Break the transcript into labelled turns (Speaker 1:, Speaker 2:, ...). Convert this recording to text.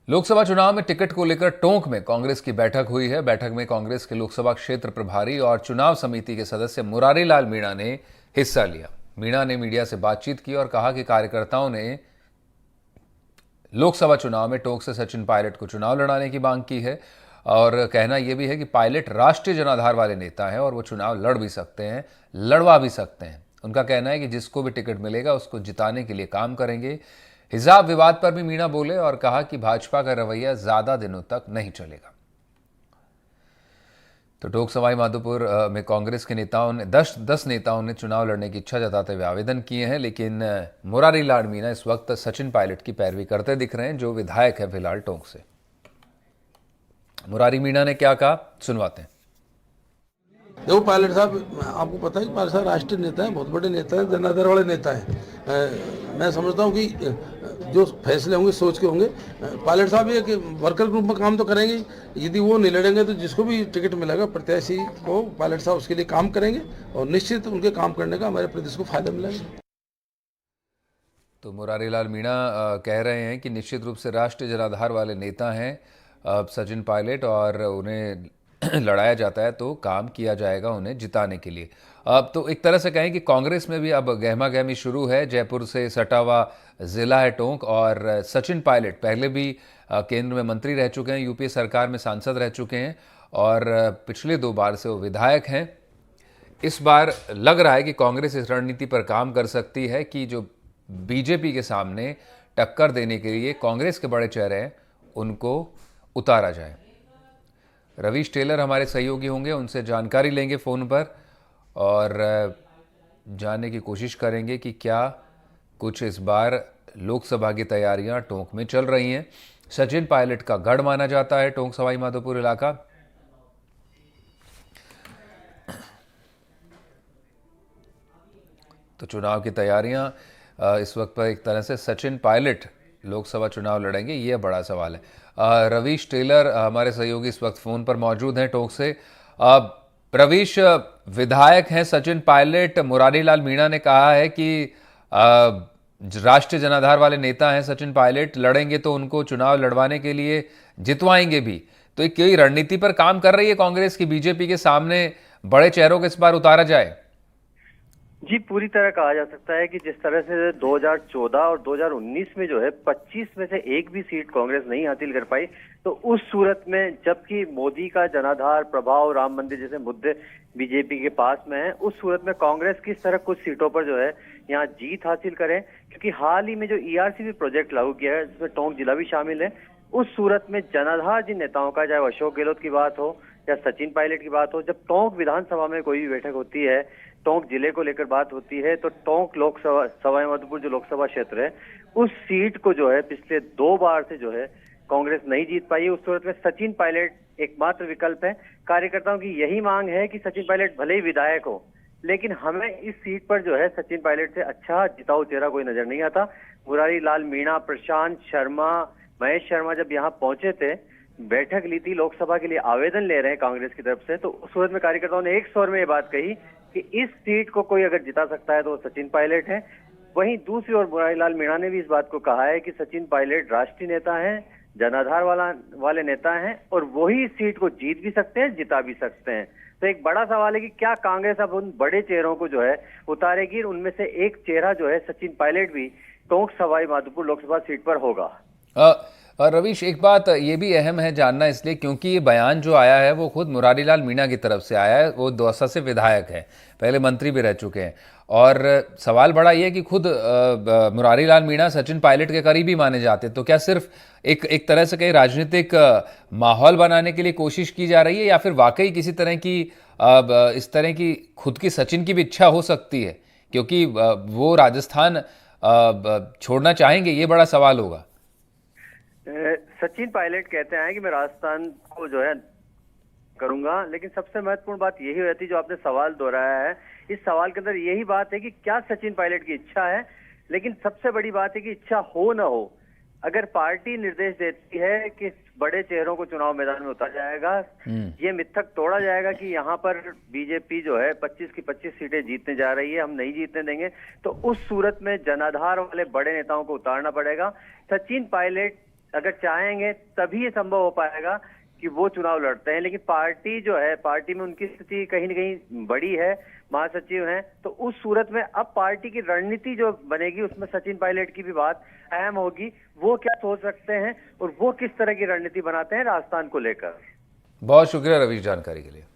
Speaker 1: लोकसभा चुनाव में टिकट को लेकर टोंक में कांग्रेस की बैठक हुई है। बैठक में कांग्रेस के लोकसभा क्षेत्र प्रभारी और चुनाव समिति के सदस्य मुरारी लाल मीणा ने हिस्सा लिया। मीणा ने मीडिया से बातचीत की और कहा कि कार्यकर्ताओं ने लोकसभा चुनाव में टोंक से सचिन पायलट को चुनाव लड़ाने की मांग की है और कहना यह भी है कि पायलट राष्ट्रीय जनाधार वाले नेता हैं और वो चुनाव लड़ भी सकते हैं, लड़वा भी सकते हैं। उनका कहना है कि जिसको भी टिकट मिलेगा उसको जिताने के लिए काम करेंगे। हिजाब विवाद पर भी मीणा बोले और कहा कि भाजपा का रवैया ज्यादा दिनों तक नहीं चलेगा। तो टोंक सवाई माधोपुर में कांग्रेस के नेताओं ने 10 नेताओं ने चुनाव लड़ने की इच्छा जताते हुए आवेदन किए हैं, लेकिन मुरारी लाल मीणा इस वक्त सचिन पायलट की पैरवी करते दिख रहे हैं, जो विधायक है फिलहाल टोंक से। मुरारी मीणा ने क्या कहा, सुनवाते हैं।
Speaker 2: देखो, पायलट साहब, आपको पता है कि पायलट साहब राष्ट्रीय नेता हैं, बहुत बड़े नेता हैं, जनाधार वाले नेता हैं। मैं समझता हूँ कि जो फैसले होंगे सोच के होंगे। पायलट साहब ये कि वर्कर ग्रुप में काम तो करेंगे, यदि वो नहीं लड़ेंगे तो जिसको भी टिकट मिलेगा प्रत्याशी को पायलट साहब उसके लिए काम करेंगे और निश्चित उनके काम करने का हमारे प्रदेश को फायदा मिलेगा।
Speaker 1: तो मुरारी लाल मीणा कह रहे हैं कि निश्चित रूप से राष्ट्रीय जनाधार वाले नेता हैं सचिन पायलट, और उन्हें लड़ाया जाता है तो काम किया जाएगा उन्हें जिताने के लिए। अब तो एक तरह से कहें कि कांग्रेस में भी अब गहमा गहमी शुरू है। जयपुर से सटा हुआ जिला है टोंक, और सचिन पायलट पहले भी केंद्र में मंत्री रह चुके हैं, यूपीए सरकार में सांसद रह चुके हैं और पिछले 2 बार से वो विधायक हैं। इस बार लग रहा है कि कांग्रेस इस रणनीति पर काम कर सकती है कि जो बीजेपी के सामने टक्कर देने के लिए कांग्रेस के बड़े चेहरे हैं उनको उतारा जाए। रवीश टेलर हमारे सहयोगी होंगे, उनसे जानकारी लेंगे फ़ोन पर और जानने की कोशिश करेंगे कि क्या कुछ इस बार लोकसभा की तैयारियां टोंक में चल रही हैं। सचिन पायलट का गढ़ माना जाता है टोंक सवाई माधोपुर इलाका। तो चुनाव की तैयारियां इस वक्त पर एक तरह से सचिन पायलट लोकसभा चुनाव लड़ेंगे, ये बड़ा सवाल है। रवीश टेलर हमारे सहयोगी इस वक्त फ़ोन पर मौजूद हैं टोंक से। रवीश, विधायक हैं सचिन पायलट, मुरारी लाल मीणा ने कहा है कि राष्ट्रीय जनाधार वाले नेता हैं सचिन पायलट, लड़ेंगे तो उनको चुनाव लड़वाने के लिए जितवाएंगे भी। तो एक कोई रणनीति पर काम कर रही है कांग्रेस की, बीजेपी के सामने बड़े चेहरों को इस बार उतारा जाए?
Speaker 3: जी, पूरी तरह कहा जा सकता है कि जिस तरह से 2014 और 2019 में जो है 25 में से एक भी सीट कांग्रेस नहीं हासिल कर पाई, तो उस सूरत में जबकि मोदी का जनाधार प्रभाव, राम मंदिर जैसे मुद्दे बीजेपी के पास में है, उस सूरत में कांग्रेस किस तरह कुछ सीटों पर जो है यहाँ जीत हासिल करें, क्योंकि हाल ही में जो ईआरसीबी प्रोजेक्ट लागू किया है जिसमें टोंक जिला भी शामिल है, उस सूरत में जनाधार जिन नेताओं का, चाहे अशोक गहलोत की बात हो या सचिन पायलट की बात हो, जब टोंक विधानसभा में कोई भी बैठक होती है, टोंक जिले को लेकर बात होती है, तो टोंक लोकसभा सवाई माधोपुर जो लोकसभा क्षेत्र है, उस सीट को जो है पिछले 2 बार से जो है कांग्रेस नहीं जीत पाई। उस सूरत में सचिन पायलट एकमात्र विकल्प है। कार्यकर्ताओं की यही मांग है कि सचिन पायलट भले ही विधायक हो, लेकिन हमें इस सीट पर जो है सचिन पायलट से अच्छा जिताऊ चेहरा कोई नजर नहीं आता। मुरारी लाल मीणा, प्रशांत शर्मा, महेश शर्मा जब यहाँ पहुंचे थे, बैठक ली थी, लोकसभा के लिए आवेदन ले रहे हैं कांग्रेस की तरफ से, तो उस सूरत में कार्यकर्ताओं ने एक स्वर में ये बात कही कि इस सीट को कोई अगर जिता सकता है तो वो सचिन पायलट है। वहीं दूसरी ओर मुरारी लाल मीणा ने भी इस बात को कहा है कि सचिन पायलट राष्ट्रीय नेता हैं, जनाधार वाले नेता हैं और वही इस सीट को जीत भी सकते हैं, जिता भी सकते हैं। तो एक बड़ा सवाल है कि क्या कांग्रेस अब उन बड़े चेहरों को जो है उतारेगी? उनमें से एक चेहरा जो है सचिन पायलट भी टोंक सवाई माधोपुर लोकसभा सीट पर होगा।
Speaker 1: और रवीश, एक बात ये भी अहम है जानना, इसलिए क्योंकि ये बयान जो आया है वो खुद मुरारी लाल मीणा की तरफ से आया है। वो दौसा से विधायक है, पहले मंत्री भी रह चुके हैं, और सवाल बड़ा ये है कि खुद मुरारी लाल मीणा सचिन पायलट के करीबी माने जाते, तो क्या सिर्फ एक तरह से कहीं राजनीतिक माहौल बनाने के लिए कोशिश की जा रही है, या फिर वाकई किसी तरह की इस तरह की खुद की सचिन की भी इच्छा हो सकती है, क्योंकि वो राजस्थान छोड़ना चाहेंगे? ये बड़ा सवाल होगा।
Speaker 3: सचिन पायलट कहते हैं कि मैं राजस्थान को जो है करूंगा, लेकिन सबसे महत्वपूर्ण बात यही रहती है जो आपने सवाल दोहराया है। इस सवाल के अंदर यही बात है कि क्या सचिन पायलट की इच्छा है, लेकिन सबसे बड़ी बात है कि इच्छा हो ना हो, अगर पार्टी निर्देश देती है कि बड़े चेहरों को चुनाव मैदान में उतारा जाएगा, ये मिथक तोड़ा जाएगा कि यहाँ पर बीजेपी जो है 25 की 25 सीटें जीतने जा रही है, हम नहीं जीतने देंगे, तो उस सूरत में जनाधार वाले बड़े नेताओं को उतारना पड़ेगा। सचिन पायलट अगर चाहेंगे तभी ये संभव हो पाएगा कि वो चुनाव लड़ते हैं। लेकिन पार्टी जो है, पार्टी में उनकी स्थिति कहीं न कहीं बड़ी है, महासचिव हैं, तो उस सूरत में अब पार्टी की रणनीति जो बनेगी उसमें सचिन पायलट की भी बात अहम होगी। वो क्या सोच सकते हैं और वो किस तरह की रणनीति बनाते हैं राजस्थान को लेकर।
Speaker 1: बहुत शुक्रिया रवीश जानकारी के लिए।